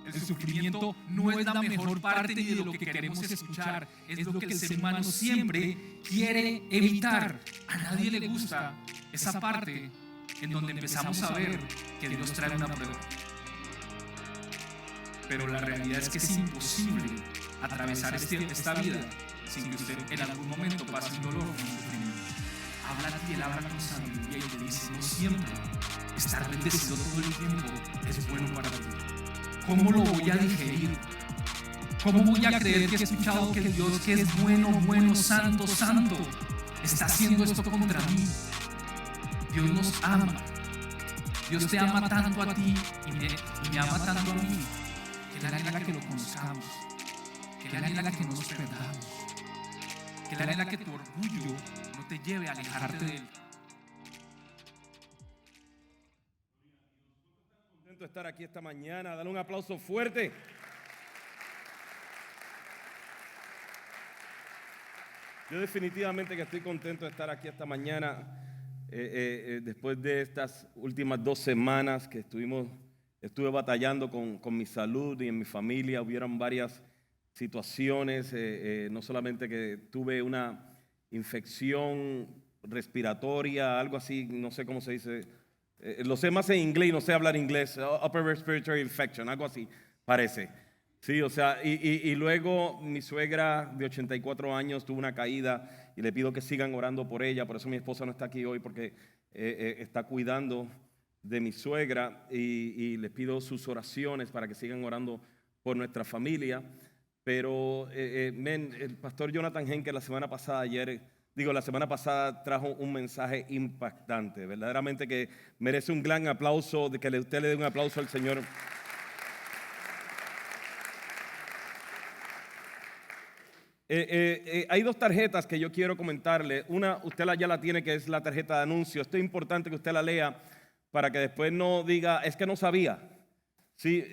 El sufrimiento no es la mejor parte ni de lo que queremos escuchar. Es lo que el ser humano siempre quiere evitar. A nadie le gusta esa parte en donde empezamos a ver que Dios trae una prueba. Pero la realidad es que es imposible atravesar esta vida sin que usted en algún momento pase un dolor o un sufrimiento. Habla y él habla con sabiduría y te dice: no siempre estar bendecido todo el tiempo es bueno para ti. ¿Cómo lo voy a digerir? ¿Cómo voy a creer que he escuchado que el Dios que es bueno, bueno, santo, santo, está haciendo esto contra mí? Dios nos ama. Dios te ama tanto a ti y me ama tanto a mí, que Él anhela que lo conozcamos, que Él anhela que nos perdamos, que Él anhela que tu orgullo no te lleve a alejarte de Él. Contento de estar aquí esta mañana. Dale un aplauso fuerte. Yo definitivamente que estoy contento de estar aquí esta mañana, después de estas últimas 2 semanas que estuve batallando con mi salud y en mi familia. Hubieron varias situaciones, no solamente que tuve una infección respiratoria, algo así, no sé cómo se dice, lo sé más en inglés y no sé hablar inglés, upper respiratory infection, algo así parece. Sí, o sea, y luego mi suegra de 84 años tuvo una caída y le pido que sigan orando por ella. Por eso mi esposa no está aquí hoy, porque está cuidando de mi suegra, y les pido sus oraciones para que sigan orando por nuestra familia. Pero el pastor Jonathan Henke la semana pasada trajo un mensaje impactante, verdaderamente que merece un gran aplauso, de que usted le dé un aplauso al Señor. Hay 2 tarjetas que yo quiero comentarle. Una, usted ya la tiene, que es la tarjeta de anuncio. Esto es importante que usted la lea para que después no diga: es que no sabía. Sí,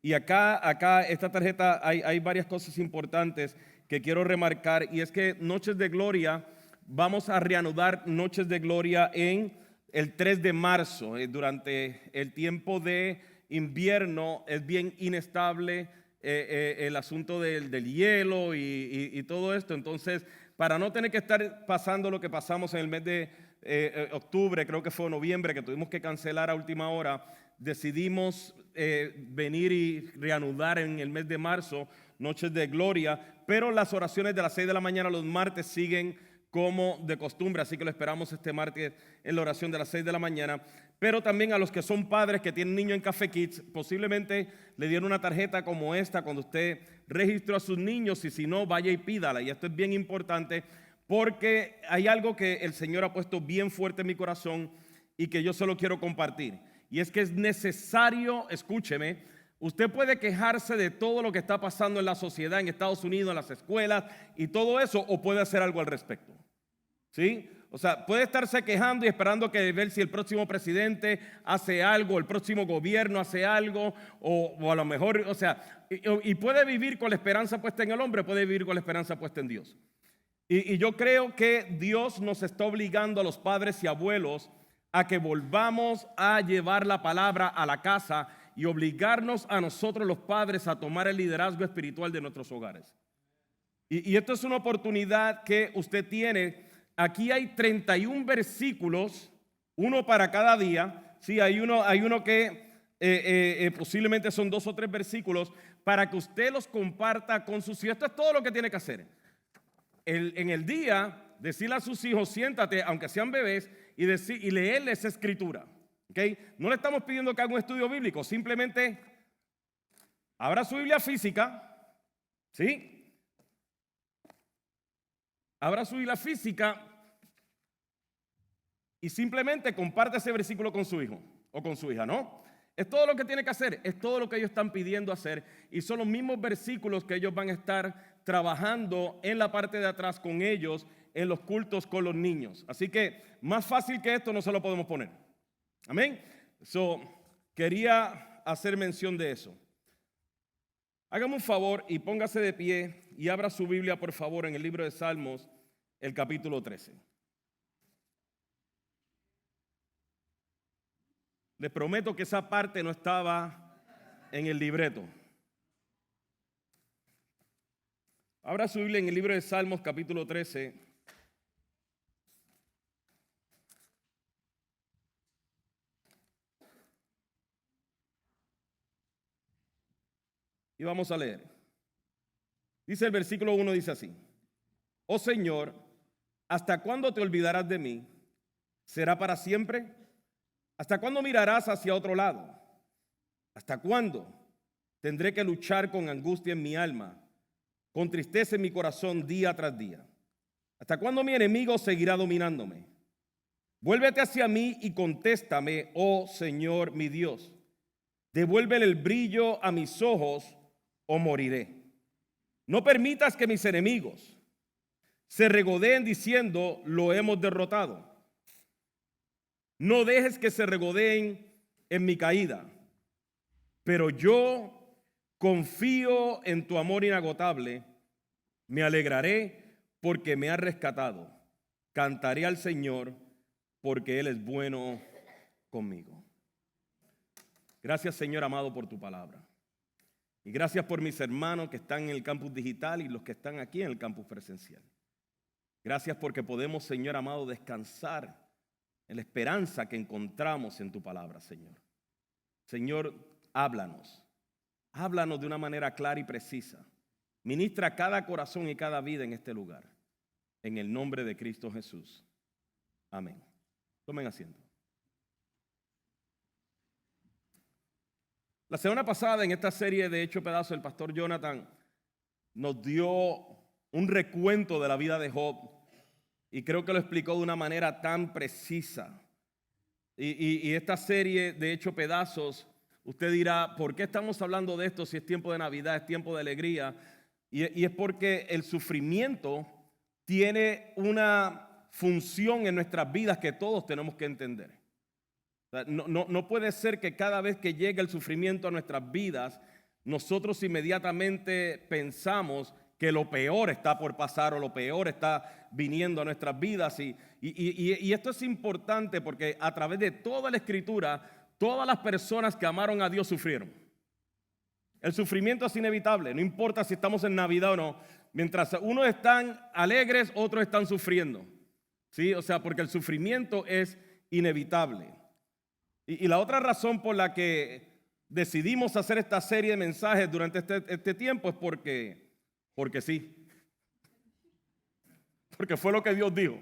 y acá esta tarjeta hay varias cosas importantes que quiero remarcar, y es que Noches de Gloria, vamos a reanudar Noches de Gloria en el 3 de marzo. Durante el tiempo de invierno es bien inestable el asunto del hielo y todo esto. Entonces, para no tener que estar pasando lo que pasamos en el mes de octubre, creo que fue noviembre, que tuvimos que cancelar a última hora, decidimos venir y reanudar en el mes de marzo Noches de Gloria, pero las oraciones de las 6 de la mañana los martes siguen como de costumbre, así que lo esperamos este martes en la oración de las 6 de la mañana. Pero también a los que son padres que tienen niños en Café Kids, posiblemente le dieron una tarjeta como esta cuando usted registró a sus niños, y si no, vaya y pídala. Y esto es bien importante, porque hay algo que el Señor ha puesto bien fuerte en mi corazón y que yo solo quiero compartir. Y es que es necesario, escúcheme, usted puede quejarse de todo lo que está pasando en la sociedad, en Estados Unidos, en las escuelas y todo eso, o puede hacer algo al respecto. ¿Sí? O sea, puede estarse quejando y esperando que ver si el próximo presidente hace algo, el próximo gobierno hace algo, o a lo mejor, o sea, y puede vivir con la esperanza puesta en el hombre, puede vivir con la esperanza puesta en Dios. Y yo creo que Dios nos está obligando a los padres y abuelos a que volvamos a llevar la palabra a la casa y obligarnos a nosotros los padres a tomar el liderazgo espiritual de nuestros hogares. Y esto es una oportunidad que usted tiene. Aquí hay 31 versículos, uno para cada día. Sí, hay uno que posiblemente son 2 o 3 versículos para que usted los comparta con sus hijos. Esto es todo lo que tiene que hacer. En el día, decirle a sus hijos: siéntate, aunque sean bebés, y leerles escritura. ¿Okay? No le estamos pidiendo que haga un estudio bíblico, simplemente abra su Biblia física, ¿sí? Abra su Biblia física y simplemente comparte ese versículo con su hijo o con su hija, ¿no? Es todo lo que tiene que hacer, es todo lo que ellos están pidiendo hacer, y son los mismos versículos que ellos van a estar trabajando en la parte de atrás con ellos en los cultos con los niños. Así que más fácil que esto no se lo podemos poner. Amén. Quería hacer mención de eso. Hágame un favor y póngase de pie y abra su Biblia, por favor, en el libro de Salmos, el capítulo 13. Les prometo que esa parte no estaba en el libreto. Abra su Biblia en el libro de Salmos, capítulo 13. Y vamos a leer. Dice el versículo 1, dice así: Oh Señor, ¿hasta cuándo te olvidarás de mí? ¿Será para siempre? ¿Hasta cuándo mirarás hacia otro lado? ¿Hasta cuándo tendré que luchar con angustia en mi alma, con tristeza en mi corazón día tras día? ¿Hasta cuándo mi enemigo seguirá dominándome? Vuélvete hacia mí y contéstame, oh Señor mi Dios. Devuélvele el brillo a mis ojos o moriré. No permitas que mis enemigos se regodeen diciendo, lo hemos derrotado. No dejes que se regodeen en mi caída, pero yo confío en tu amor inagotable. Me alegraré porque me has rescatado. Cantaré al Señor porque Él es bueno conmigo. Gracias, Señor amado, por tu palabra. Y gracias por mis hermanos que están en el campus digital y los que están aquí en el campus presencial. Gracias porque podemos, Señor amado, descansar en la esperanza que encontramos en tu palabra, Señor. Señor, háblanos. Háblanos de una manera clara y precisa. Ministra cada corazón y cada vida en este lugar. En el nombre de Cristo Jesús. Amén. Tomen asiento. La semana pasada en esta serie de Hecho Pedazos, el pastor Jonathan nos dio un recuento de la vida de Job y creo que lo explicó de una manera tan precisa. Y esta serie de Hecho Pedazos, usted dirá, ¿por qué estamos hablando de esto si es tiempo de Navidad, es tiempo de alegría? Y es porque el sufrimiento tiene una función en nuestras vidas que todos tenemos que entender. No puede ser que cada vez que llegue el sufrimiento a nuestras vidas, nosotros inmediatamente pensamos que lo peor está por pasar o lo peor está viniendo a nuestras vidas. Y esto es importante porque a través de toda la Escritura, todas las personas que amaron a Dios sufrieron. El sufrimiento es inevitable, no importa si estamos en Navidad o no. Mientras unos están alegres, otros están sufriendo. ¿Sí? O sea, porque el sufrimiento es inevitable. Y la otra razón por la que decidimos hacer esta serie de mensajes durante este tiempo es porque sí. Porque fue lo que Dios dijo.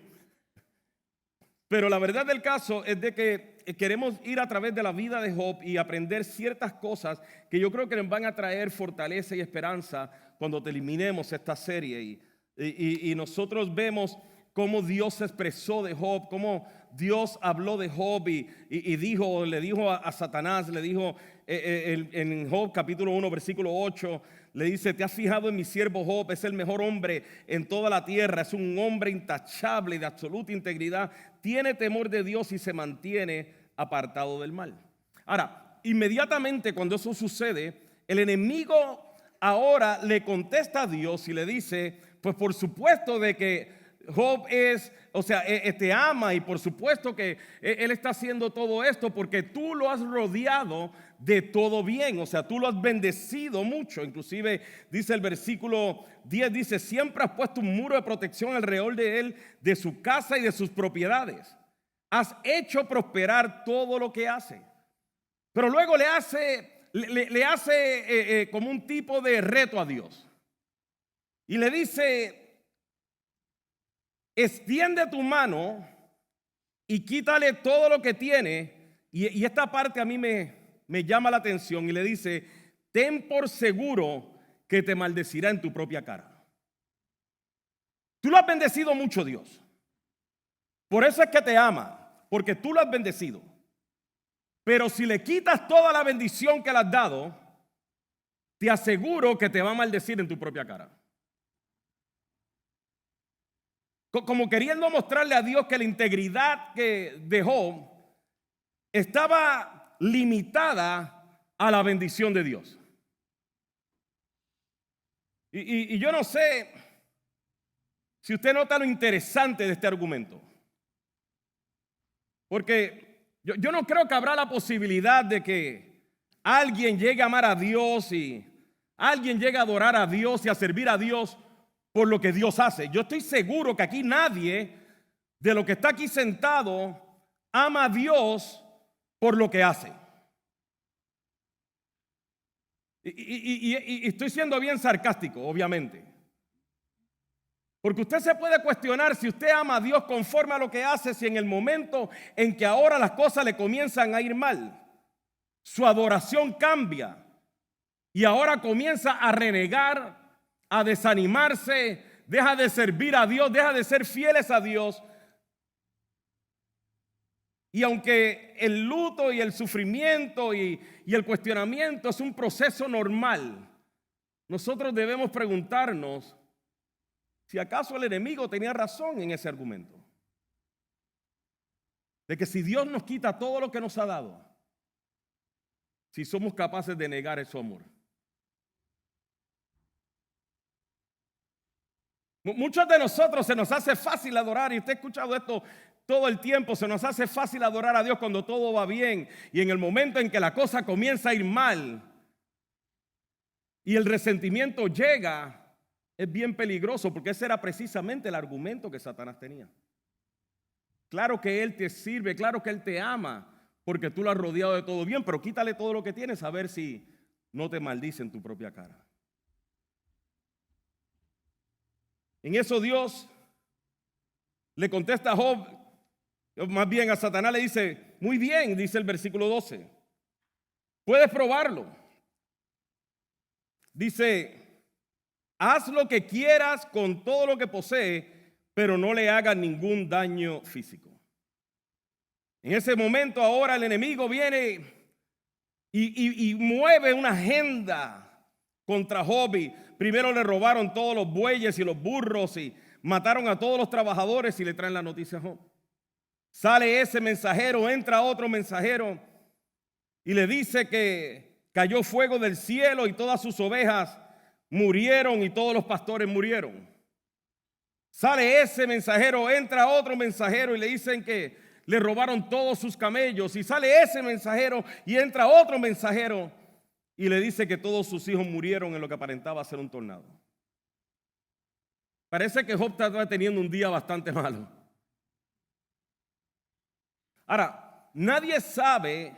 Pero la verdad del caso es de que queremos ir a través de la vida de Job y aprender ciertas cosas que yo creo que nos van a traer fortaleza y esperanza cuando terminemos esta serie. Y nosotros vemos cómo Dios se expresó de Job, cómo Dios habló de Job y le dijo a Satanás, le dijo en Job capítulo 1 versículo 8, le dice: te has fijado en mi siervo Job, es el mejor hombre en toda la tierra, es un hombre intachable y de absoluta integridad, tiene temor de Dios y se mantiene apartado del mal. Ahora, inmediatamente cuando eso sucede, el enemigo ahora le contesta a Dios y le dice: pues por supuesto de que Job te ama y por supuesto que él está haciendo todo esto porque tú lo has rodeado de todo bien, o sea, tú lo has bendecido mucho. Inclusive dice el versículo 10, dice: siempre has puesto un muro de protección alrededor de él, de su casa y de sus propiedades. Has hecho prosperar todo lo que hace. Pero luego le hace como un tipo de reto a Dios y le dice: extiende tu mano y quítale todo lo que tiene. Y esta parte a mí me llama la atención y le dice: ten por seguro que te maldecirá en tu propia cara. Tú lo has bendecido mucho, Dios. Por eso es que te ama, porque tú lo has bendecido. Pero si le quitas toda la bendición que le has dado, te aseguro que te va a maldecir en tu propia cara. Como queriendo mostrarle a Dios que la integridad de Job estaba limitada a la bendición de Dios. Y yo no sé si usted nota lo interesante de este argumento. Porque yo no creo que habrá la posibilidad de que alguien llegue a amar a Dios y alguien llegue a adorar a Dios y a servir a Dios por lo que Dios hace. Yo estoy seguro que aquí nadie de lo que está aquí sentado ama a Dios por lo que hace. Y estoy siendo bien sarcástico, obviamente. Porque usted se puede cuestionar si usted ama a Dios conforme a lo que hace, si en el momento en que ahora las cosas le comienzan a ir mal, su adoración cambia y ahora comienza a renegar, a desanimarse, deja de servir a Dios, deja de ser fieles a Dios. Y aunque el luto y el sufrimiento y el cuestionamiento es un proceso normal, nosotros debemos preguntarnos si acaso el enemigo tenía razón en ese argumento. De que si Dios nos quita todo lo que nos ha dado, si somos capaces de negar ese amor. Muchos de nosotros se nos hace fácil adorar, y usted ha escuchado esto todo el tiempo, se nos hace fácil adorar a Dios cuando todo va bien, y en el momento en que la cosa comienza a ir mal y el resentimiento llega, es bien peligroso, porque ese era precisamente el argumento que Satanás tenía. Claro que Él te sirve, claro que Él te ama, porque tú lo has rodeado de todo bien, pero quítale todo lo que tienes a ver si no te maldice en tu propia cara. En eso Dios le contesta a Job, más bien a Satanás le dice, muy bien, dice el versículo 12, puedes probarlo. Dice, haz lo que quieras con todo lo que posee, pero no le hagas ningún daño físico. En ese momento ahora el enemigo viene y mueve una agenda contra Job. Primero le robaron todos los bueyes y los burros y mataron a todos los trabajadores y le traen la noticia a Job. Sale ese mensajero, entra otro mensajero y le dice que cayó fuego del cielo y todas sus ovejas murieron y todos los pastores murieron. Sale ese mensajero, entra otro mensajero y le dicen que le robaron todos sus camellos. Y sale ese mensajero y entra otro mensajero y le dice que todos sus hijos murieron en lo que aparentaba ser un tornado. Parece que Job estaba teniendo un día bastante malo. Ahora, nadie sabe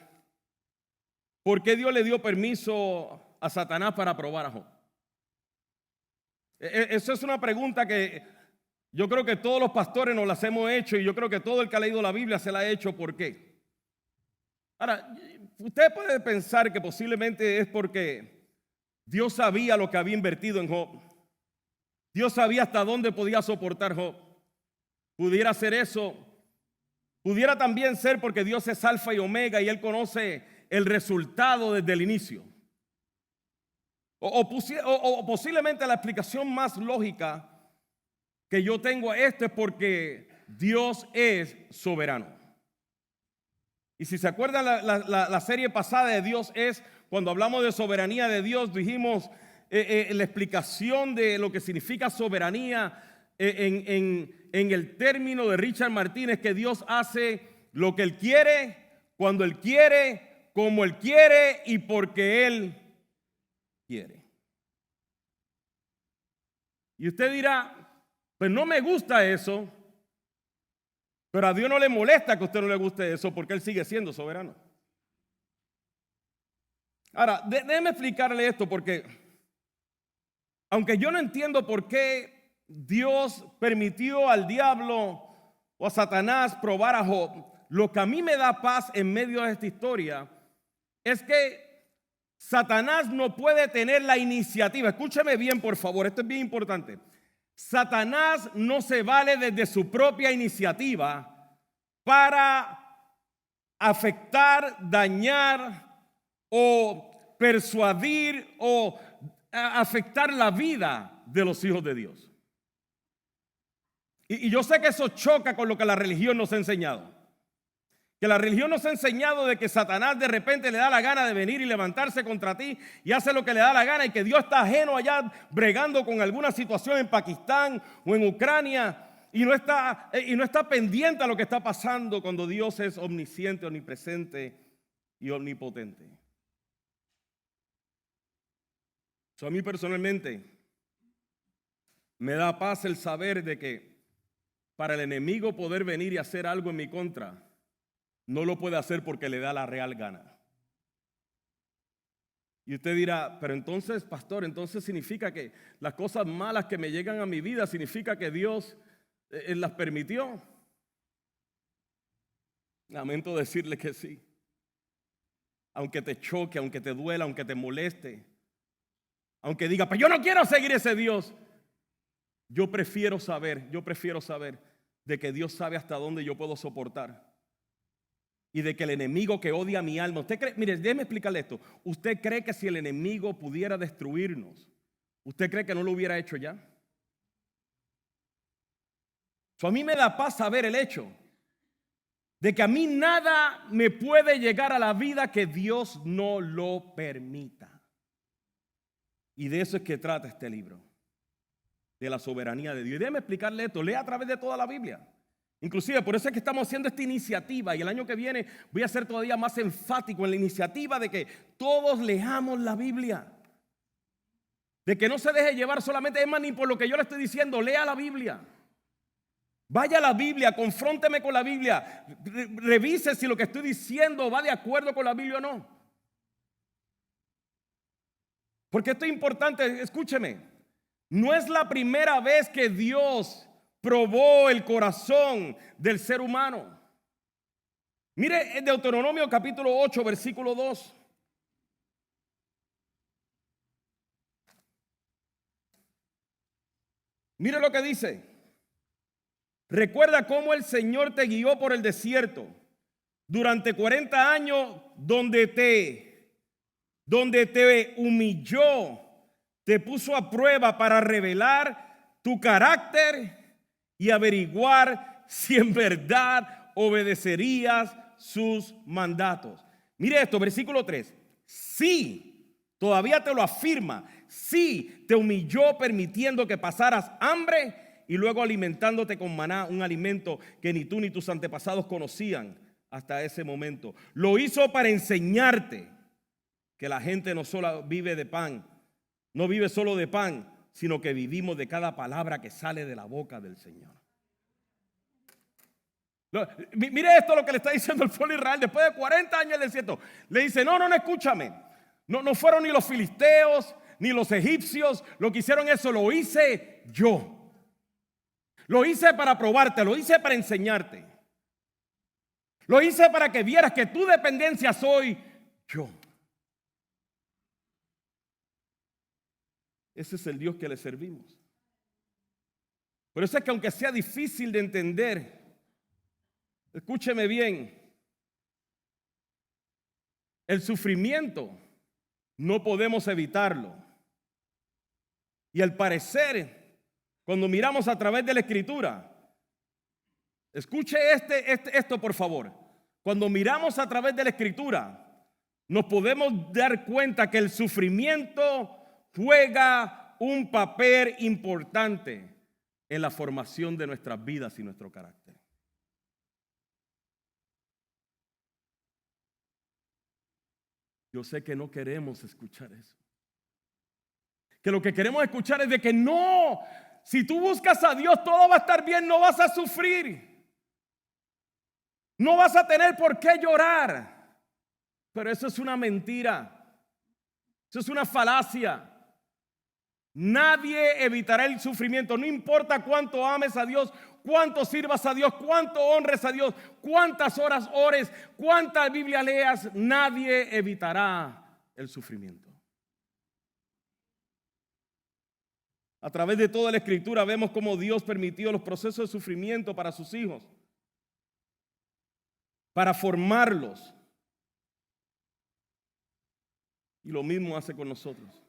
por qué Dios le dio permiso a Satanás para probar a Job. Eso es una pregunta que yo creo que todos los pastores nos las hemos hecho y yo creo que todo el que ha leído la Biblia se la ha hecho. ¿Por qué? Ahora, usted puede pensar que posiblemente es porque Dios sabía lo que había invertido en Job. Dios sabía hasta dónde podía soportar Job. Pudiera ser eso. Pudiera también ser porque Dios es alfa y omega y Él conoce el resultado desde el inicio. O posiblemente la explicación más lógica que yo tengo a esto es porque Dios es soberano. Y si se acuerdan la serie pasada de Dios es, cuando hablamos de soberanía de Dios, dijimos la explicación de lo que significa soberanía en el término de Richard Martínez, que Dios hace lo que Él quiere, cuando Él quiere, como Él quiere y porque Él quiere. Y usted dirá, pues no me gusta eso, pero a Dios no le molesta que a usted no le guste eso porque Él sigue siendo soberano. Ahora, déjeme explicarle esto porque aunque yo no entiendo por qué Dios permitió al diablo o a Satanás probar a Job, lo que a mí me da paz en medio de esta historia es que Satanás no puede tener la iniciativa. Escúcheme bien, por favor, esto es bien importante. Satanás no se vale desde su propia iniciativa para afectar, dañar o persuadir o afectar la vida de los hijos de Dios. Y yo sé que eso choca con lo que la religión nos ha enseñado. Que la religión nos ha enseñado de que Satanás de repente le da la gana de venir y levantarse contra ti y hace lo que le da la gana y que Dios está ajeno allá bregando con alguna situación en Pakistán o en Ucrania y no está pendiente a lo que está pasando cuando Dios es omnisciente, omnipresente y omnipotente. A mí personalmente me da paz el saber de que para el enemigo poder venir y hacer algo en mi contra, no lo puede hacer porque le da la real gana. Y usted dirá, pero entonces, pastor, entonces significa que las cosas malas que me llegan a mi vida, significa que Dios las permitió. Lamento decirle que sí. Aunque te choque, aunque te duela, aunque te moleste, aunque diga, pero yo no quiero seguir ese Dios. Yo prefiero saber de que Dios sabe hasta dónde yo puedo soportar. Y de que el enemigo que odia mi alma, usted cree, mire, déjeme explicarle esto. ¿Usted cree que si el enemigo pudiera destruirnos, usted cree que no lo hubiera hecho ya? A mí me da paz saber el hecho de que a mí nada me puede llegar a la vida que Dios no lo permita. Y de eso es que trata este libro, de la soberanía de Dios. Y déjeme explicarle esto, lea a través de toda la Biblia. Inclusive por eso es que estamos haciendo esta iniciativa, y el año que viene voy a ser todavía más enfático en la iniciativa de que todos leamos la Biblia. De que no se deje llevar solamente, es más, ni por lo que yo le estoy diciendo, lea la Biblia. Vaya a la Biblia, confrónteme con la Biblia, revise si lo que estoy diciendo va de acuerdo con la Biblia o no. Porque esto es importante, escúcheme, no es la primera vez que Dios probó el corazón del ser humano. Mire en Deuteronomio capítulo 8, versículo 2. Mire lo que dice. Recuerda cómo el Señor te guió por el desierto durante 40 años donde te humilló, te puso a prueba para revelar tu carácter y averiguar si en verdad obedecerías sus mandatos. Mire esto, versículo 3. Sí, todavía te lo afirma. Sí, te humilló permitiendo que pasaras hambre y luego alimentándote con maná, un alimento que ni tú ni tus antepasados conocían hasta ese momento. Lo hizo para enseñarte que la gente no solo vive de pan, no vive solo de pan, sino que vivimos de cada palabra que sale de la boca del Señor. Mire esto lo que le está diciendo el pueblo de Israel después de 40 años en el desierto. Le dice, no, escúchame. No fueron ni los filisteos ni los egipcios. Lo que hicieron eso lo hice yo. Lo hice para probarte, lo hice para enseñarte. Lo hice para que vieras que tu dependencia soy yo. Ese es el Dios que le servimos. Por eso es que aunque sea difícil de entender, escúcheme bien, el sufrimiento no podemos evitarlo. Y al parecer, cuando miramos a través de la Escritura, escuche esto por favor. Cuando miramos a través de la Escritura, nos podemos dar cuenta que el sufrimiento juega un papel importante en la formación de nuestras vidas y nuestro carácter. Yo sé que no queremos escuchar eso. Que lo que queremos escuchar es de que no, si tú buscas a Dios todo va a estar bien, no vas a sufrir. No vas a tener por qué llorar. Pero eso es una mentira. Eso es una falacia. Nadie evitará el sufrimiento, no importa cuánto ames a Dios, cuánto sirvas a Dios, cuánto honres a Dios, cuántas horas ores, cuánta Biblia leas, nadie evitará el sufrimiento. A través de toda la Escritura vemos cómo Dios permitió los procesos de sufrimiento para sus hijos, para formarlos. Y lo mismo hace con nosotros.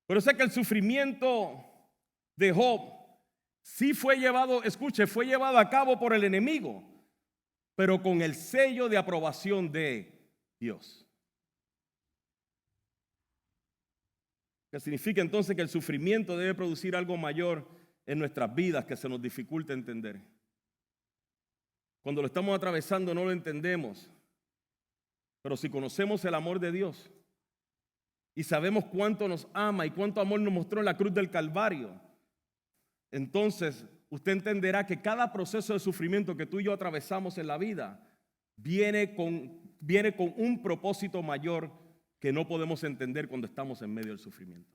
Pero sé que el sufrimiento de Job sí fue llevado, escuche, fue llevado a cabo por el enemigo, pero con el sello de aprobación de Dios. Que significa entonces que el sufrimiento debe producir algo mayor en nuestras vidas que se nos dificulta entender. Cuando lo estamos atravesando no lo entendemos, pero si conocemos el amor de Dios y sabemos cuánto nos ama y cuánto amor nos mostró en la cruz del Calvario, entonces usted entenderá que cada proceso de sufrimiento que tú y yo atravesamos en la vida viene con un propósito mayor que no podemos entender cuando estamos en medio del sufrimiento.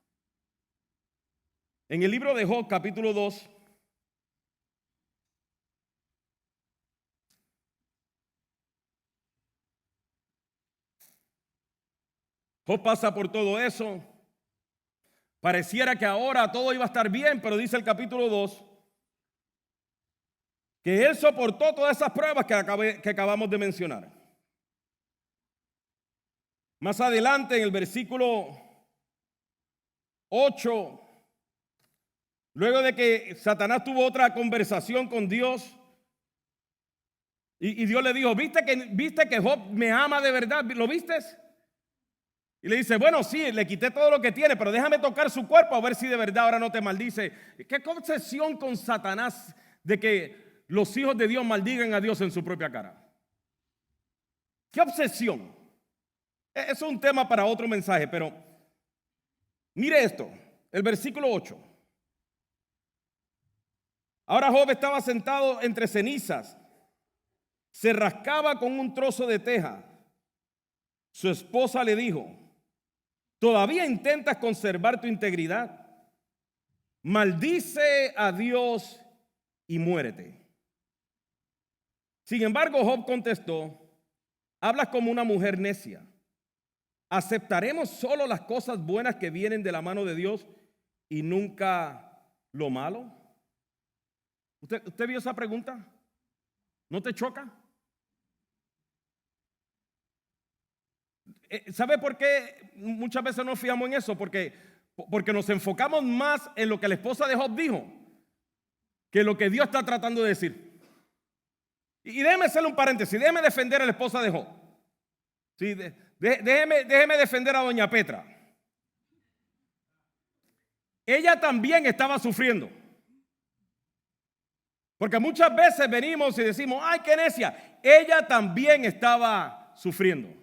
En el libro de Job, capítulo 2, Job pasa por todo eso. Pareciera que ahora todo iba a estar bien, pero dice el capítulo 2 que él soportó todas esas pruebas que acabamos de mencionar. Más adelante en el versículo 8, luego de que Satanás tuvo otra conversación con Dios y Dios le dijo, ¿viste que Job me ama de verdad? ¿Lo viste? Y le dice, bueno, sí, le quité todo lo que tiene, pero déjame tocar su cuerpo a ver si de verdad ahora no te maldice. ¿Qué obsesión con Satanás de que los hijos de Dios maldigan a Dios en su propia cara? ¿Qué obsesión? Eso es un tema para otro mensaje, pero mire esto, el versículo 8. Ahora Job estaba sentado entre cenizas, se rascaba con un trozo de teja. Su esposa le dijo, ¿todavía intentas conservar tu integridad? Maldice a Dios y muérete. Sin embargo, Job contestó, hablas como una mujer necia. ¿Aceptaremos solo las cosas buenas que vienen de la mano de Dios y nunca lo malo? ¿Usted vio esa pregunta? ¿No te choca? ¿Sabe por qué muchas veces nos fijamos en eso? Porque nos enfocamos más en lo que la esposa de Job dijo que lo que Dios está tratando de decir. Y déjeme hacerle un paréntesis, déjeme defender a la esposa de Job. Sí, déjeme defender a doña Petra. Ella también estaba sufriendo. Porque muchas veces venimos y decimos, ¡ay, qué necia! Ella también estaba sufriendo.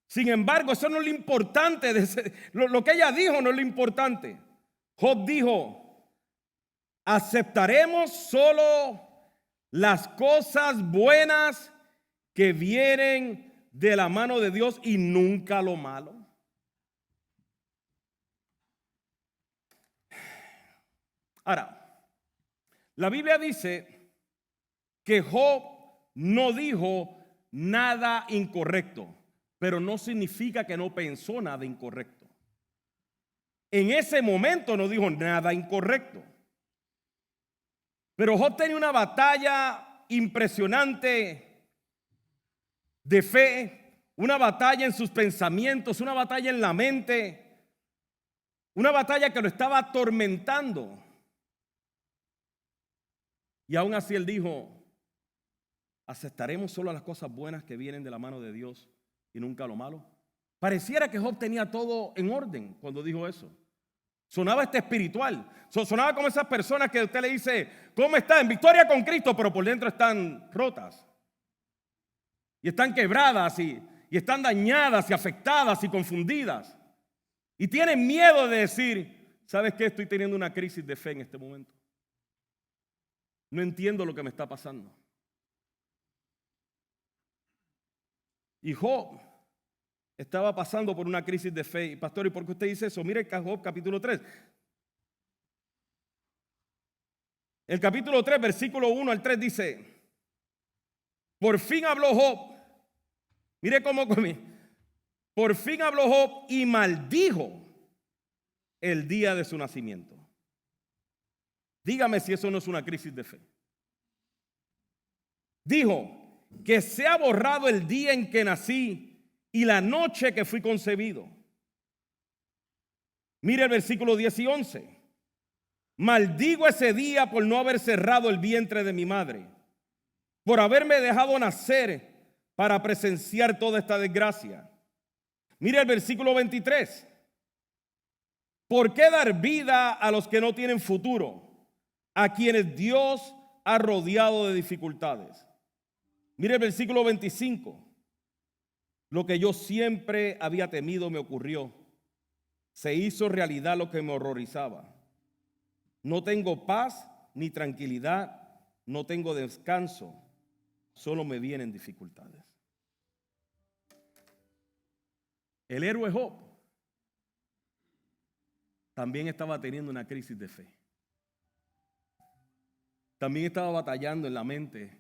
Sin embargo, eso no es lo importante. Lo que ella dijo no es lo importante. Job dijo, aceptaremos solo las cosas buenas que vienen de la mano de Dios y nunca lo malo. Ahora, la Biblia dice que Job no dijo nada incorrecto, pero no significa que no pensó nada incorrecto. En ese momento no dijo nada incorrecto. Pero Job tenía una batalla impresionante de fe, una batalla en sus pensamientos, una batalla en la mente, una batalla que lo estaba atormentando. Y aún así él dijo, ¿aceptaremos solo las cosas buenas que vienen de la mano de Dios y nunca lo malo? Pareciera que Job tenía todo en orden cuando dijo eso. Sonaba espiritual. Sonaba como esas personas que usted le dice, ¿cómo está? En victoria con Cristo, pero por dentro están rotas. Y están quebradas y están dañadas y afectadas y confundidas. Y tienen miedo de decir, ¿sabes qué? Estoy teniendo una crisis de fe en este momento. No entiendo lo que me está pasando. Y Job estaba pasando por una crisis de fe. Y pastor, ¿y por qué usted dice eso? Mire Job capítulo 3. El capítulo 3, versículo 1 al 3 dice, por fin habló Job. Mire cómo por fin habló Job y maldijo el día de su nacimiento. Dígame si eso no es una crisis de fe. Dijo, que se ha borrado el día en que nací y la noche que fui concebido. Mire el versículo 10 y 11. Maldigo ese día por no haber cerrado el vientre de mi madre, por haberme dejado nacer para presenciar toda esta desgracia. Mire el versículo 23. ¿Por qué dar vida a los que no tienen futuro, a quienes Dios ha rodeado de dificultades? Mire el versículo 25. Lo que yo siempre había temido me ocurrió. Se hizo realidad lo que me horrorizaba. No tengo paz ni tranquilidad, no tengo descanso, solo me vienen dificultades. El héroe Job también estaba teniendo una crisis de fe. También estaba batallando en la mente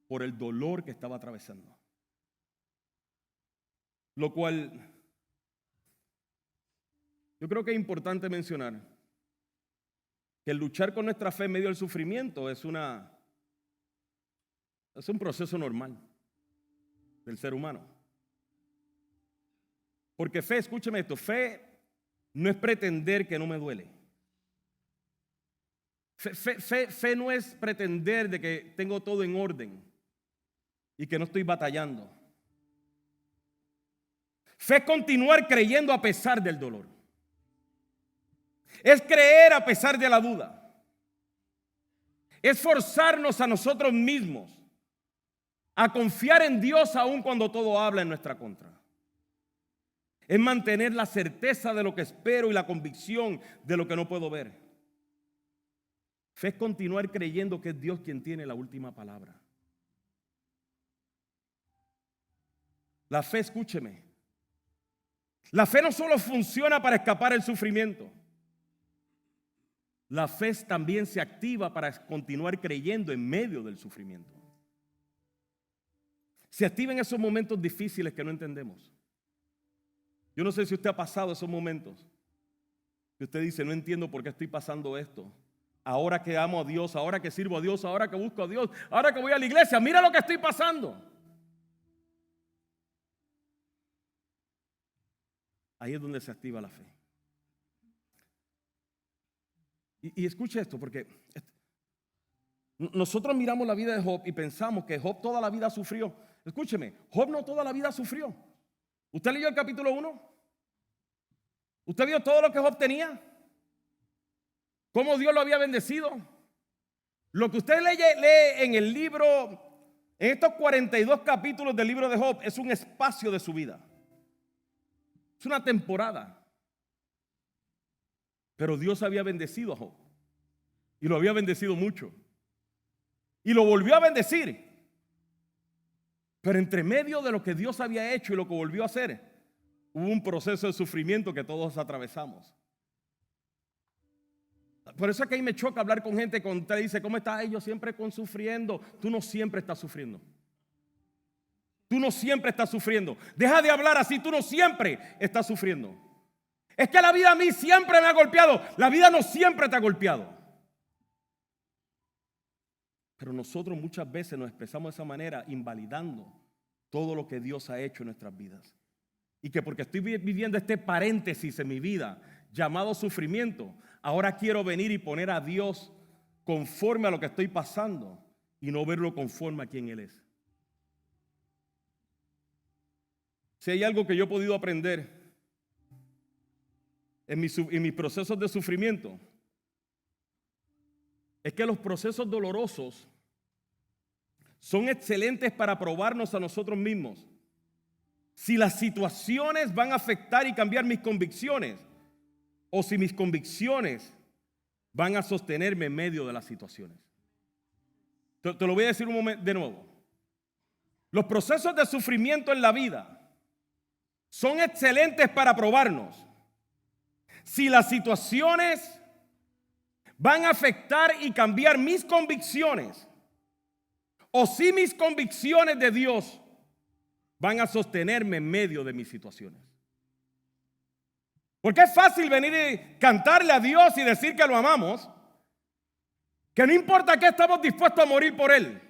por el dolor que estaba atravesando. Lo cual yo creo que es importante mencionar que el luchar con nuestra fe en medio del sufrimiento es un proceso normal del ser humano. Porque fe, escúcheme esto, fe no es pretender que no me duele. Fe no es pretender de que tengo todo en orden y que no estoy batallando. Fe es continuar creyendo a pesar del dolor. Es creer a pesar de la duda. Es forzarnos a nosotros mismos a confiar en Dios aun cuando todo habla en nuestra contra. Es mantener la certeza de lo que espero y la convicción de lo que no puedo ver. Fe es continuar creyendo que es Dios quien tiene la última palabra. La fe, escúcheme, la fe no solo funciona para escapar del sufrimiento. La fe también se activa para continuar creyendo en medio del sufrimiento. Se activa en esos momentos difíciles que no entendemos. Yo no sé si usted ha pasado esos momentos que usted dice, no entiendo por qué estoy pasando esto. Ahora que amo a Dios, ahora que sirvo a Dios, ahora que busco a Dios, ahora que voy a la iglesia, mira lo que estoy pasando. Ahí es donde se activa la fe. Y escuche esto, porque nosotros miramos la vida de Job y pensamos que Job toda la vida sufrió. Escúcheme, Job no toda la vida sufrió. ¿Usted leyó el capítulo 1? ¿Usted vio todo lo que Job tenía? ¿Cómo Dios lo había bendecido? Lo que usted lee en el libro, en estos 42 capítulos del libro de Job, es un espacio de su vida. Es una temporada. Pero Dios había bendecido a Job. Y lo había bendecido mucho. Y lo volvió a bendecir. Pero entre medio de lo que Dios había hecho y lo que volvió a hacer, hubo un proceso de sufrimiento que todos atravesamos. Por eso es que ahí me choca hablar con gente cuando usted dice, ¿cómo estás? Ellos siempre sufriendo. Tú no siempre estás sufriendo. Tú no siempre estás sufriendo. Deja de hablar así, tú no siempre estás sufriendo. Es que la vida a mí siempre me ha golpeado. La vida no siempre te ha golpeado. Pero nosotros muchas veces nos expresamos de esa manera, invalidando todo lo que Dios ha hecho en nuestras vidas. Y que porque estoy viviendo este paréntesis en mi vida llamado sufrimiento, ahora quiero venir y poner a Dios conforme a lo que estoy pasando y no verlo conforme a quien Él es. Si hay algo que yo he podido aprender en mis procesos de sufrimiento, es que los procesos dolorosos son excelentes para probarnos a nosotros mismos si las situaciones van a afectar y cambiar mis convicciones o si mis convicciones van a sostenerme en medio de las situaciones. Te lo voy a decir un momento de nuevo. Los procesos de sufrimiento en la vida son excelentes para probarnos si las situaciones van a afectar y cambiar mis convicciones o si mis convicciones de Dios van a sostenerme en medio de mis situaciones. Porque es fácil venir y cantarle a Dios y decir que lo amamos, que no importa qué, estamos dispuestos a morir por Él,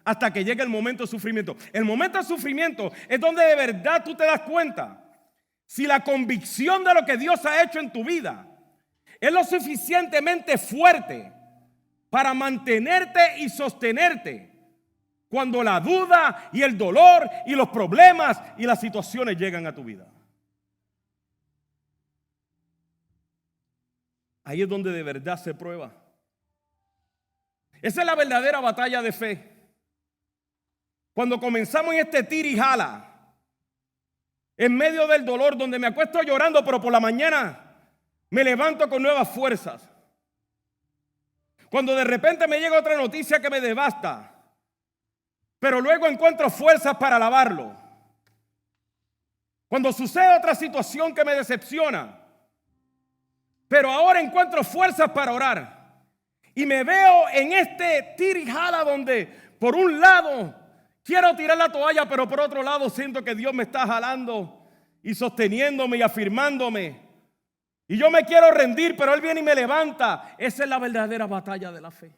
hasta que llegue el momento de sufrimiento. El momento de sufrimiento es donde de verdad tú te das cuenta si la convicción de lo que Dios ha hecho en tu vida es lo suficientemente fuerte para mantenerte y sostenerte cuando la duda y el dolor y los problemas y las situaciones llegan a tu vida. Ahí es donde de verdad se prueba. Esa es la verdadera batalla de fe. Cuando comenzamos en este tira y jala, en medio del dolor, donde me acuesto llorando, pero por la mañana me levanto con nuevas fuerzas. Cuando de repente me llega otra noticia que me devasta, pero luego encuentro fuerzas para alabarlo. Cuando sucede otra situación que me decepciona, pero ahora encuentro fuerzas para orar. Y me veo en este tira y jala donde por un lado quiero tirar la toalla, pero por otro lado siento que Dios me está jalando y sosteniéndome y afirmándome. Y yo me quiero rendir, pero Él viene y me levanta. Esa es la verdadera batalla de la fe.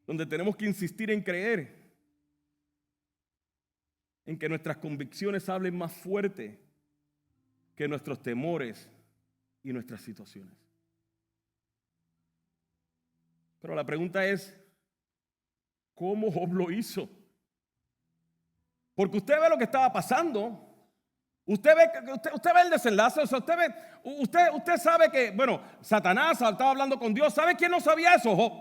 Donde tenemos que insistir en creer, en que nuestras convicciones hablen más fuerte que nuestros temores y nuestras situaciones. Pero la pregunta es, ¿cómo Job lo hizo? Porque usted ve lo que estaba pasando. Usted ve el desenlace. O sea, usted sabe que, bueno, Satanás estaba hablando con Dios. ¿Sabe quién no sabía eso? Job.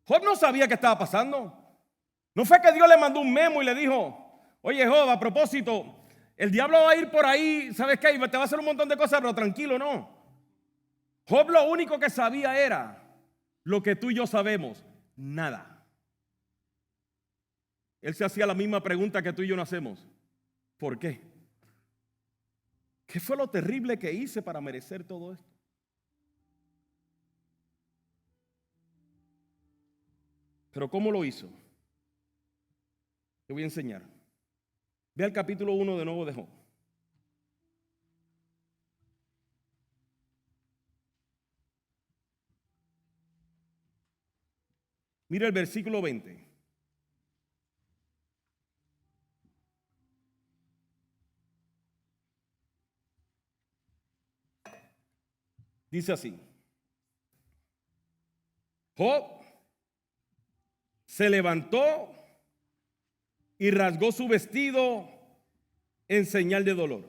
Job no sabía qué estaba pasando. No fue que Dios le mandó un memo y le dijo, oye Job, a propósito, el diablo va a ir por ahí, ¿sabes qué? Te va a hacer un montón de cosas, pero tranquilo, no. Job lo único que sabía era lo que tú y yo sabemos, nada. Él se hacía la misma pregunta que tú y yo no hacemos. ¿Por qué? ¿Qué fue lo terrible que hice para merecer todo esto? Pero ¿cómo lo hizo? Te voy a enseñar. Ve al capítulo 1 de nuevo de Job. Mira el versículo 20. Dice así: Job se levantó y rasgó su vestido en señal de dolor.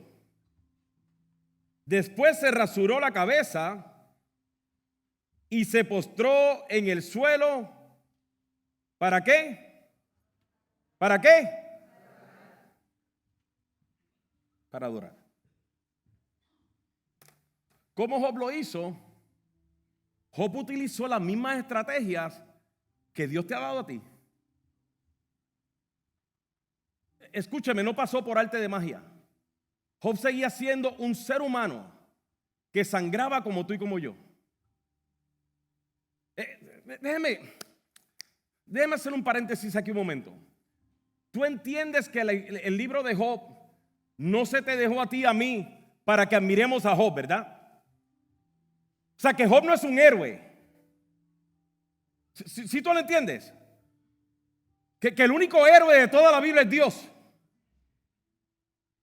Después se rasuró la cabeza y se postró en el suelo. ¿Para qué? ¿Para qué? Para adorar. ¿Cómo Job lo hizo? Job utilizó las mismas estrategias que Dios te ha dado a ti. Escúchame, no pasó por arte de magia. Job seguía siendo un ser humano que sangraba como tú y como yo. Déjeme hacer un paréntesis aquí un momento. Tú entiendes que el libro de Job no se te dejó a ti y a mí para que admiremos a Job, ¿verdad? O sea, que Job no es un héroe. ¿Sí tú lo entiendes? Que el único héroe de toda la Biblia es Dios.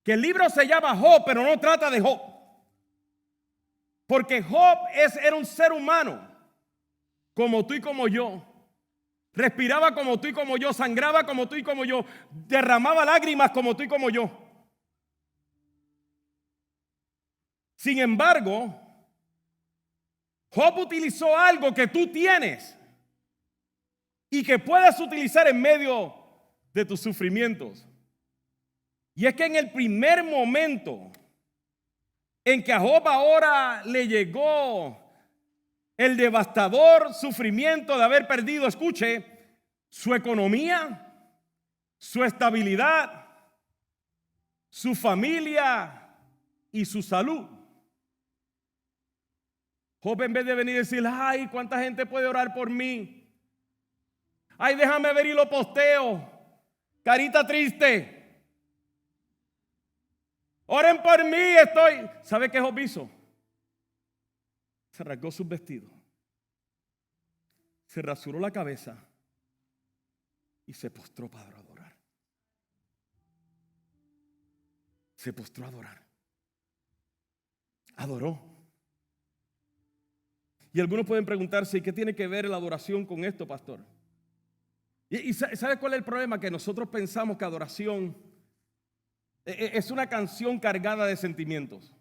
Que el libro se llama Job, pero no trata de Job. Porque Job era un ser humano como tú y como yo. Respiraba como tú y como yo, sangraba como tú y como yo, derramaba lágrimas como tú y como yo. Sin embargo, Job utilizó algo que tú tienes y que puedes utilizar en medio de tus sufrimientos. Y es que en el primer momento en que a Job ahora le llegó el devastador sufrimiento de haber perdido, escuche, su economía, su estabilidad, su familia y su salud. Job, en vez de venir y decir, ay, ¿cuánta gente puede orar por mí? Ay, déjame ver y lo posteo. Carita triste. Oren por mí, estoy. ¿Sabe qué Job hizo? Se rasgó sus vestidos, se rasuró la cabeza y se postró para adorar. Se postró a adorar. Adoró. Y algunos pueden preguntarse, ¿y qué tiene que ver la adoración con esto, pastor? ¿Y sabe cuál es el problema? Que nosotros pensamos que adoración es una canción cargada de sentimientos.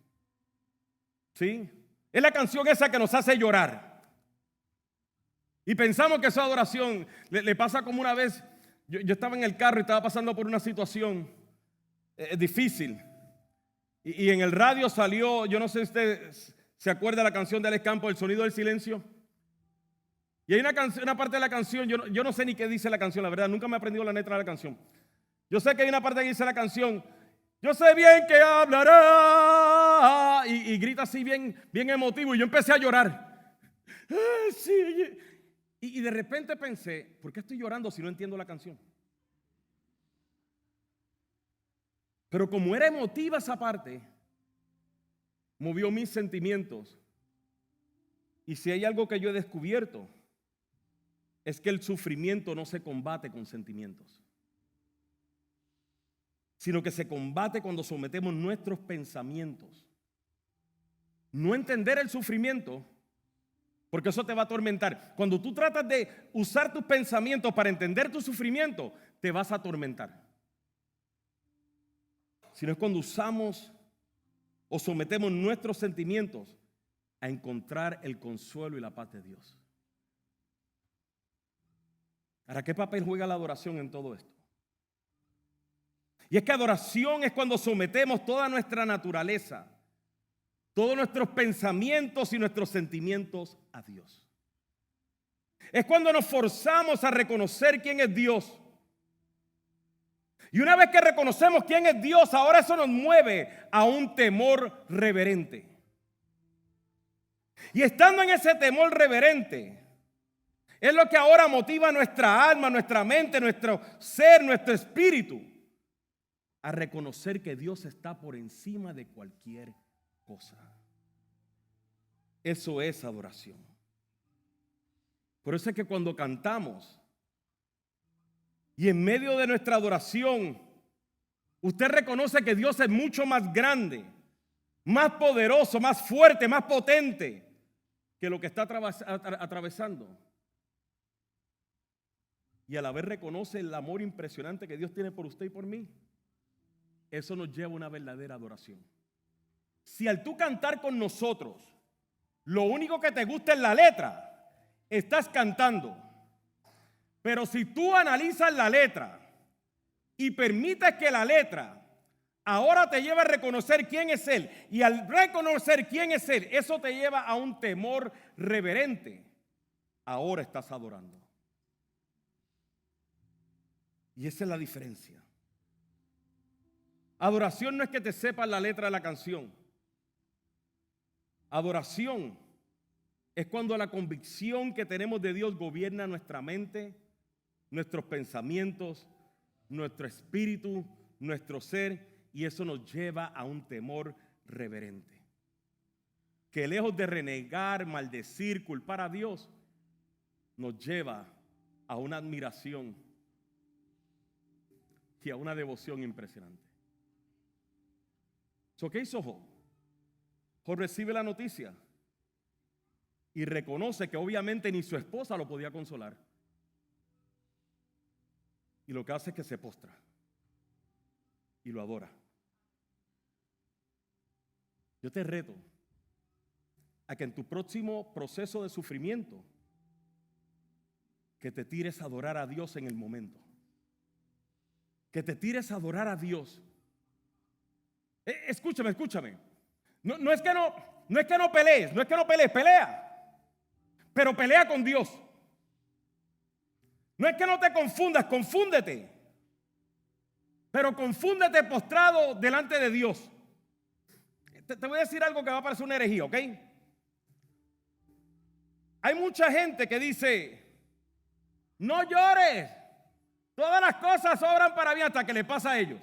¿Sí? Es la canción esa que nos hace llorar. Y pensamos que esa adoración le pasa como una vez. Yo estaba en el carro y estaba pasando por una situación difícil. Y en el radio salió, yo no sé si usted se acuerda de la canción de Alex Campos, El sonido del silencio. Y hay una parte de la canción, yo no sé ni qué dice la canción, la verdad, nunca me he aprendido la letra de la canción. Yo sé que hay una parte que dice la canción, yo sé bien que hablará, y grita así bien emotivo, y yo empecé a llorar. Sí. Y de repente pensé, ¿por qué estoy llorando si no entiendo la canción? Pero como era emotiva esa parte, movió mis sentimientos. Y si hay algo que yo he descubierto, es que el sufrimiento no se combate con sentimientos, sino que se combate cuando sometemos nuestros pensamientos. No entender el sufrimiento, porque eso te va a atormentar. Cuando tú tratas de usar tus pensamientos para entender tu sufrimiento, te vas a atormentar. Sino es cuando usamos o sometemos nuestros sentimientos a encontrar el consuelo y la paz de Dios. ¿Para qué papel juega la adoración en todo esto? Y es que adoración es cuando sometemos toda nuestra naturaleza, todos nuestros pensamientos y nuestros sentimientos a Dios. Es cuando nos forzamos a reconocer quién es Dios. Y una vez que reconocemos quién es Dios, ahora eso nos mueve a un temor reverente. Y estando en ese temor reverente, es lo que ahora motiva nuestra alma, nuestra mente, nuestro ser, nuestro espíritu, a reconocer que Dios está por encima de cualquier cosa. Eso es adoración. Por eso es que cuando cantamos y en medio de nuestra adoración, usted reconoce que Dios es mucho más grande, más poderoso, más fuerte, más potente que lo que está atravesando. Y a la vez reconoce el amor impresionante que Dios tiene por usted y por mí. Eso nos lleva a una verdadera adoración. Si al tú cantar con nosotros, lo único que te gusta es la letra, estás cantando. Pero si tú analizas la letra y permites que la letra ahora te lleve a reconocer quién es Él, y al reconocer quién es Él, eso te lleva a un temor reverente, ahora estás adorando. Y esa es la diferencia. Adoración no es que te sepas la letra de la canción. Adoración es cuando la convicción que tenemos de Dios gobierna nuestra mente, nuestros pensamientos, nuestro espíritu, nuestro ser, y eso nos lleva a un temor reverente. Que lejos de renegar, maldecir, culpar a Dios, nos lleva a una admiración y a una devoción impresionante. ¿Qué hizo Job? Job recibe la noticia y reconoce que obviamente ni su esposa lo podía consolar. Y lo que hace es que se postra y lo adora. Yo te reto a que en tu próximo proceso de sufrimiento, que te tires a adorar a Dios en el momento. Que te tires a adorar a Dios. Escúchame. No es que no pelees, pelea. Pero pelea con Dios. No es que no te confundas, confúndete. Pero confúndete postrado delante de Dios. Te voy a decir algo que va a parecer una herejía, ¿ok? Hay mucha gente que dice, no llores, todas las cosas obran para bien, hasta que le pasa a ellos.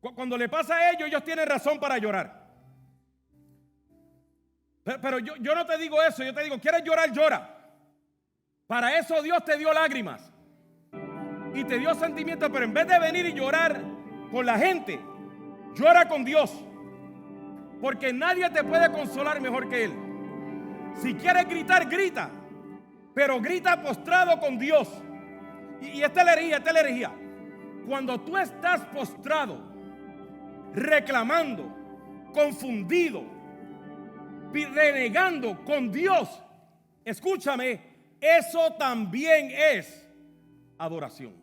Cuando le pasa a ellos tienen razón para llorar. Pero yo no te digo eso, yo te digo, ¿quieres llorar? Llora. Para eso Dios te dio lágrimas y te dio sentimientos, pero en vez de venir y llorar con la gente, llora con Dios, porque nadie te puede consolar mejor que Él. Si quieres gritar, grita, pero grita postrado con Dios. Y esta es la herejía. Cuando tú estás postrado, reclamando, confundido, renegando con Dios, escúchame, Eso también es adoración.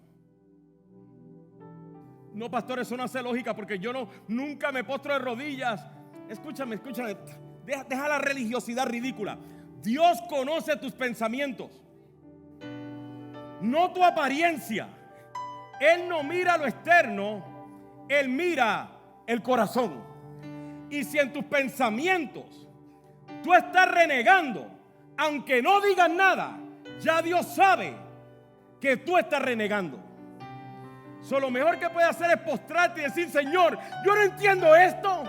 No, pastor, eso no hace lógica porque yo nunca me postro de rodillas. Escúchame. Deja la religiosidad ridícula. Dios conoce tus pensamientos, no tu apariencia. Él no mira lo externo, Él mira el corazón. Y si en tus pensamientos tú estás renegando, aunque no digas nada, ya Dios sabe que tú estás renegando. Lo mejor que puedes hacer es postrarte y decir: Señor, yo no entiendo esto.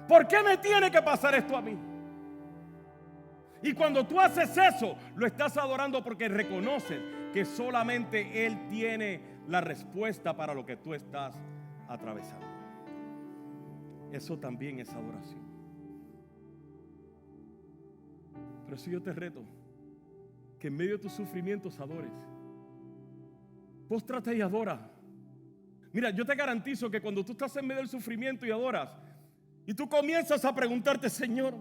¿Por qué me tiene que pasar esto a mí? Y cuando tú haces eso, lo estás adorando porque reconoces que solamente Él tiene la respuesta para lo que tú estás atravesando. Eso también es adoración. Pero si yo te reto que en medio de tus sufrimientos adores. Póstrate y adora. Mira, yo te garantizo que cuando tú estás en medio del sufrimiento y adoras, y tú comienzas a preguntarte: Señor,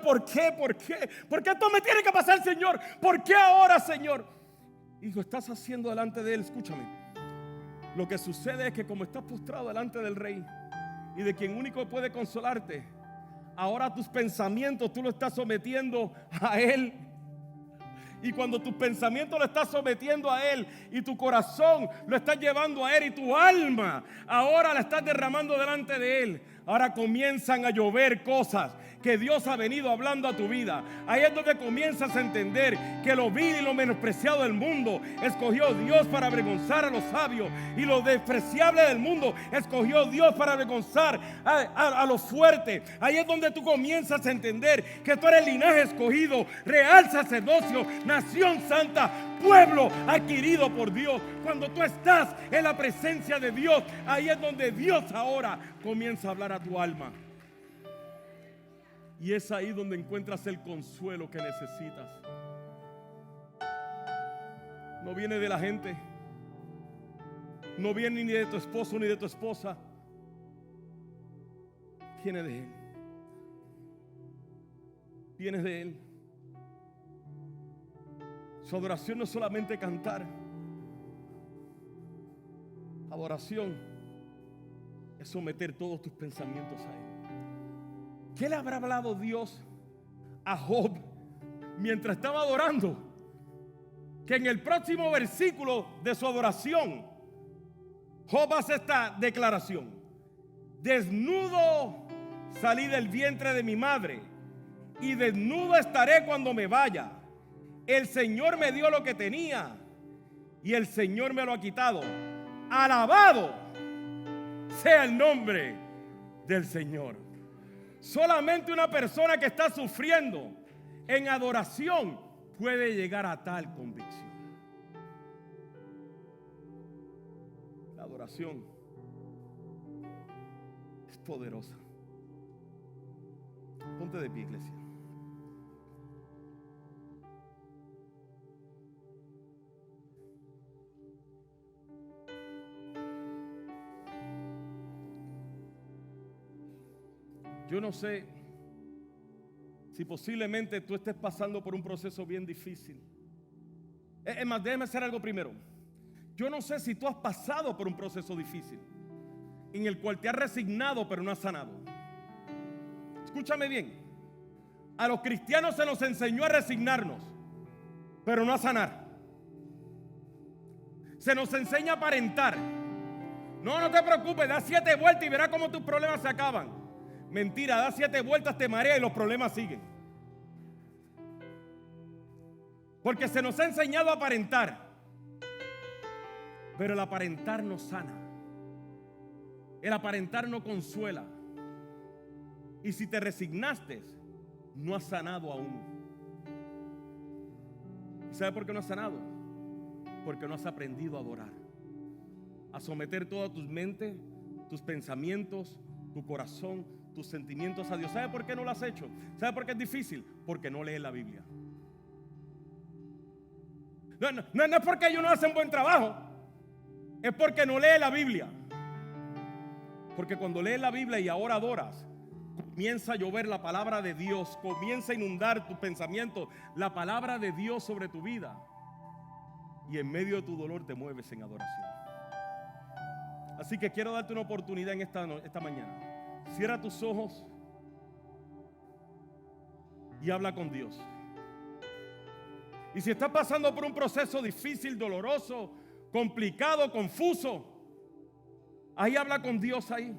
¿por qué? ¿Por qué esto me tiene que pasar, Señor? ¿Por qué ahora, Señor? Y lo estás haciendo delante de Él. Escúchame. Lo que sucede es que como estás postrado delante del Rey y de quien único puede consolarte, ahora tus pensamientos tú lo estás sometiendo a Él. Y cuando tus pensamientos lo estás sometiendo a Él y tu corazón lo estás llevando a Él y tu alma ahora la estás derramando delante de Él, ahora comienzan a llover cosas que Dios ha venido hablando a tu vida. Ahí es donde comienzas a entender que lo vil y lo menospreciado del mundo escogió Dios para avergonzar a los sabios, y lo despreciable del mundo escogió Dios para avergonzar a los fuertes. Ahí es donde tú comienzas a entender que tú eres linaje escogido, real sacerdocio, nación santa, pueblo adquirido por Dios. Cuando tú estás en la presencia de Dios, ahí es donde Dios ahora comienza a hablar a tu alma. Y es ahí donde encuentras el consuelo que necesitas. No viene de la gente, no viene ni de tu esposo ni de tu esposa, viene de Él. Viene de Él. Su adoración no es solamente cantar. Adoración es someter todos tus pensamientos a Él. ¿Qué le habrá hablado Dios a Job mientras estaba adorando? Que en el próximo versículo de su adoración, Job hace esta declaración: desnudo salí del vientre de mi madre, y desnudo estaré cuando me vaya. El Señor me dio lo que tenía, y el Señor me lo ha quitado. Alabado sea el nombre del Señor. Solamente una persona que está sufriendo en adoración puede llegar a tal convicción. La adoración es poderosa. Ponte de pie, iglesia. Yo no sé si posiblemente tú estés pasando por un proceso bien difícil. Es más, déjeme hacer algo primero. Yo no sé si tú has pasado por un proceso difícil en el cual te has resignado pero no has sanado. Escúchame bien. A los cristianos se nos enseñó a resignarnos, pero no a sanar. Se nos enseña a aparentar. No te preocupes, da 7 vueltas y verás cómo tus problemas se acaban. Mentira, da 7 vueltas, te marea y los problemas siguen. Porque se nos ha enseñado a aparentar, pero el aparentar no sana. El aparentar no consuela. Y si te resignaste, no has sanado aún. ¿Sabe por qué no has sanado? Porque no has aprendido a adorar, a someter todas tus mentes, tus pensamientos, tu corazón, tus sentimientos a Dios. ¿Sabe por qué no lo has hecho? ¿Sabe por qué es difícil? Porque no lees la Biblia. No es porque ellos no hacen buen trabajo, es porque no lees la Biblia. Porque cuando lees la Biblia y ahora adoras, comienza a llover la palabra de Dios, comienza a inundar tus pensamientos, la palabra de Dios sobre tu vida. Y en medio de tu dolor te mueves en adoración. Así que quiero darte una oportunidad en esta mañana. Cierra tus ojos y habla con Dios. Y si estás pasando por un proceso difícil, doloroso, complicado, confuso, ahí habla con Dios ahí.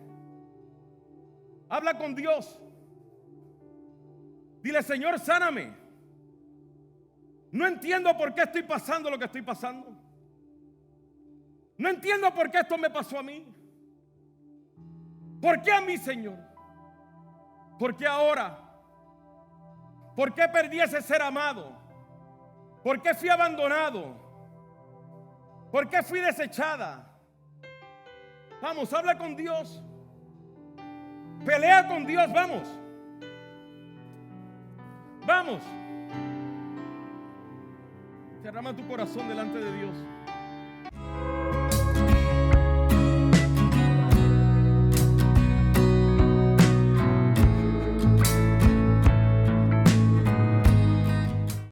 Habla con Dios. Dile: Señor, sáname. No entiendo por qué estoy pasando lo que estoy pasando. No entiendo por qué esto me pasó a mí. ¿Por qué a mí, Señor? ¿Por qué ahora? ¿Por qué perdí ese ser amado? ¿Por qué fui abandonado? ¿Por qué fui desechada? Vamos, habla con Dios. Pelea con Dios, vamos. Vamos. Derrama tu corazón delante de Dios.